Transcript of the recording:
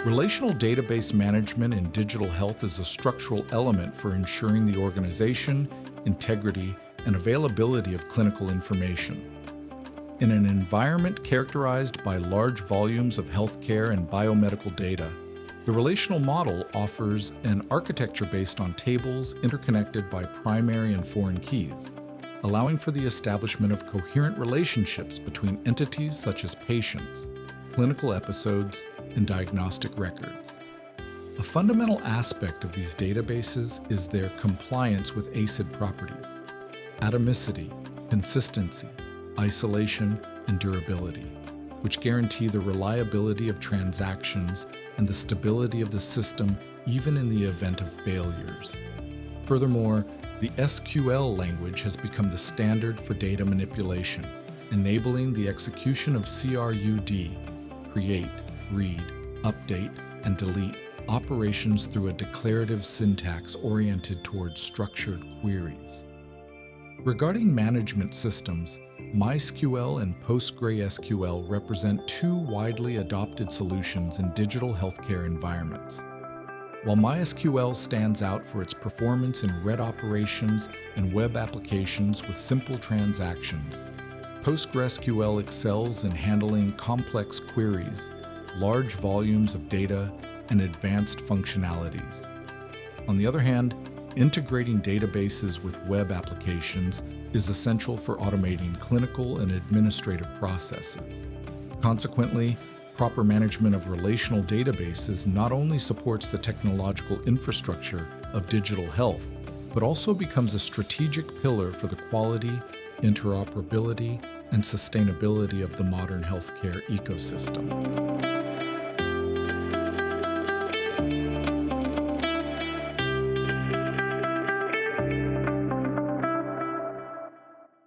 Relational database management in digital health is a structural element for ensuring the organization, integrity, and availability of clinical information. In an environment characterized by large volumes of healthcare and biomedical data, the relational model offers an architecture based on tables interconnected by primary and foreign keys, allowing for the establishment of coherent relationships between entities such as patients, clinical episodes, and diagnostic records. A fundamental aspect of these databases is their compliance with ACID properties: atomicity, consistency, isolation, and durability, which guarantee the reliability of transactions and the stability of the system even in the event of failures. Furthermore, the SQL language has become the standard for data manipulation, enabling the execution of CRUD, create, read, update, and delete operations through a declarative syntax oriented towards structured queries. Regarding management systems, MySQL and PostgreSQL represent two widely adopted solutions in digital healthcare environments. While MySQL stands out for its performance in RED operations and web applications with simple transactions, PostgreSQL excels in handling complex queries, large volumes of data, and advanced functionalities. On the other hand, integrating databases with web applications is essential for automating clinical and administrative processes. Consequently, proper management of relational databases not only supports the technological infrastructure of digital health, but also becomes a strategic pillar for the quality, interoperability, and sustainability of the modern healthcare ecosystem.